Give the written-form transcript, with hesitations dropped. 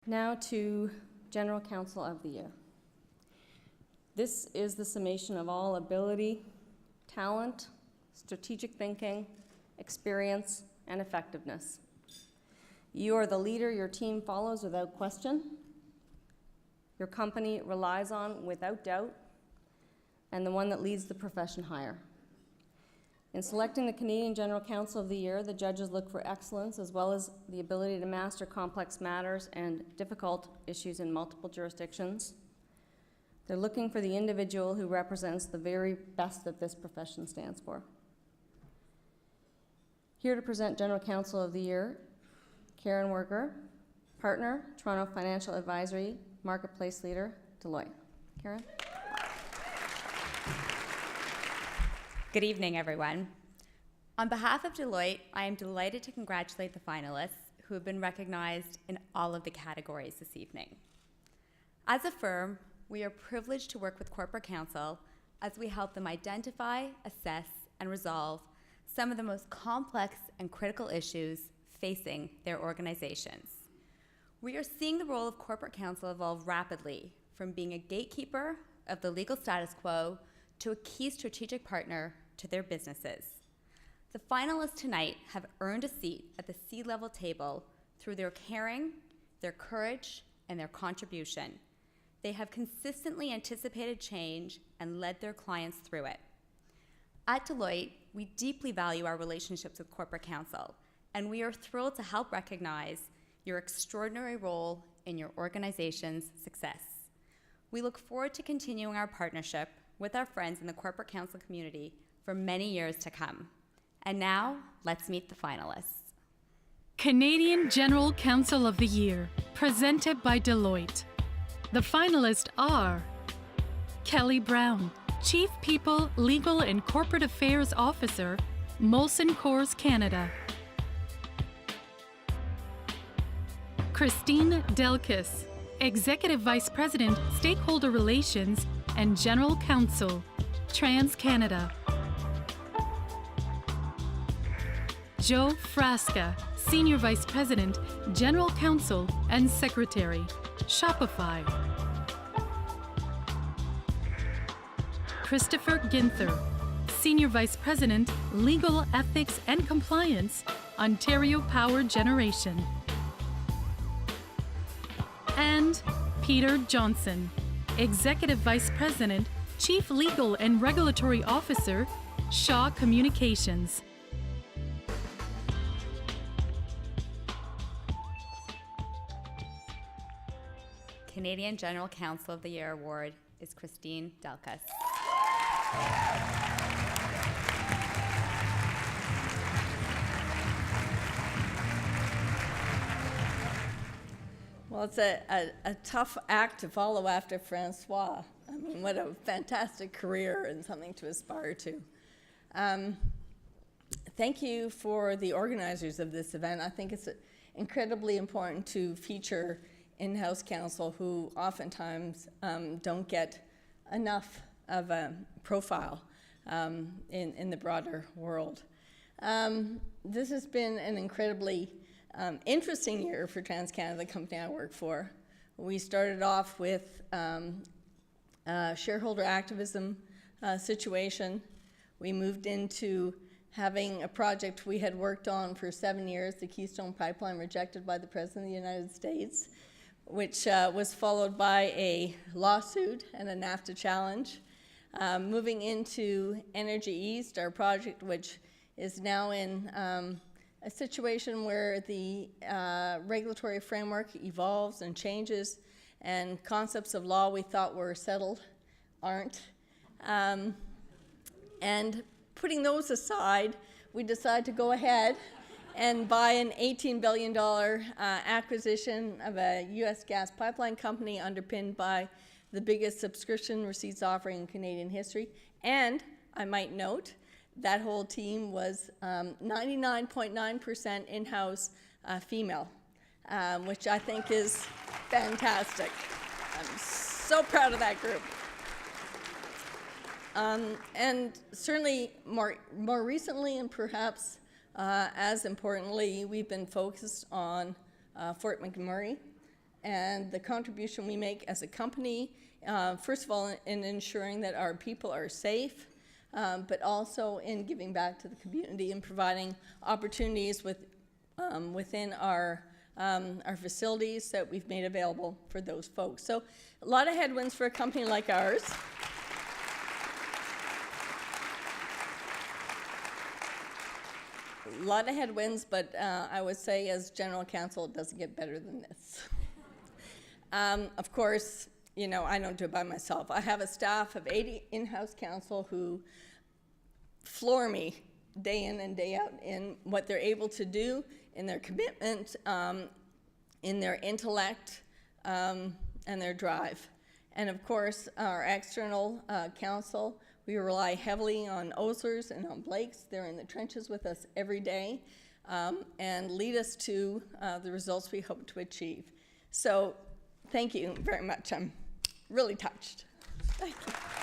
Now to General Counsel of the Year. This is the summation of all ability, talent, strategic thinking, experience, and effectiveness. You are the leader your team follows without question, your company relies on without doubt, and the one that leads the profession higher. In selecting the Canadian General Counsel of the Year, the judges look for excellence as well as the ability to master complex matters and difficult issues in multiple jurisdictions. They're looking for the individual who represents the very best that this profession stands for. Here to present General Counsel of the Year, Karen Werger, Partner, Toronto Financial Advisory, Marketplace Leader, Deloitte. Karen? Good evening, everyone. On behalf of Deloitte, I am delighted to congratulate the finalists who have been recognized in all of the categories this evening. As a firm, we are privileged to work with corporate counsel as we help them identify, assess, and resolve some of the most complex and critical issues facing their organizations. We are seeing the role of corporate counsel evolve rapidly from being a gatekeeper of the legal status quo to a key strategic partner to their businesses. The finalists tonight have earned a seat at the C-level table through their caring, their courage, and their contribution. They have consistently anticipated change and led their clients through it. At Deloitte, we deeply value our relationships with corporate counsel, and we are thrilled to help recognize your extraordinary role in your organization's success. We look forward to continuing our partnership with our friends in the corporate counsel community for many years to come. And now, let's meet the finalists. Canadian General Counsel of the Year, presented by Deloitte. The finalists are Kelly Brown, Chief People, Legal and Corporate Affairs Officer, Molson Coors Canada. Kristine Delkus, Executive Vice President, Stakeholder Relations and General Counsel, TransCanada. Joe Frasca, Senior Vice President, General Counsel and Secretary, Shopify. Christopher Ginther, Senior Vice President, Legal, Ethics and Compliance, Ontario Power Generation. And Peter Johnson, Executive Vice President, Chief Legal and Regulatory Officer, Shaw Communications. Canadian General Counsel of the Year Award is Kristine Delkus. Well, it's a tough act to follow after Francois. I mean, what a fantastic career and something to aspire to. Thank you for the organizers of this event. I think it's incredibly important to feature in-house counsel who oftentimes don't get enough of a profile in the broader world. This has been an incredibly interesting year for TransCanada, the company I work for. We started off with shareholder activism situation. We moved into having a project we had worked on for 7 years, the Keystone Pipeline, rejected by the President of the United States, which was followed by a lawsuit and a NAFTA challenge. Moving into Energy East, our project, which is now in a situation where the regulatory framework evolves and changes, and concepts of law we thought were settled aren't. And putting those aside, we decided to go ahead and buy an $18 billion acquisition of a U.S. gas pipeline company underpinned by the biggest subscription receipts offering in Canadian history. And I might note, that whole team was 99.9% in-house female, which I think is fantastic. I'm so proud of that group. And certainly more recently, and perhaps as importantly, we've been focused on Fort McMurray and the contribution we make as a company, first of all, in ensuring that our people are safe, but also in giving back to the community and providing opportunities within our facilities that we've made available for those folks. So a lot of headwinds for a company like ours. A lot of headwinds, but I would say as general counsel, it doesn't get better than this. Of course, you know, I don't do it by myself. I have a staff of 80 in-house counsel who floor me day in and day out in what they're able to do, in their commitment, in their intellect, and their drive. And of course, our external counsel, we rely heavily on Oslers and on Blakes. They're in the trenches with us every day and lead us to the results we hope to achieve. So thank you very much. I'm really touched. Thank you.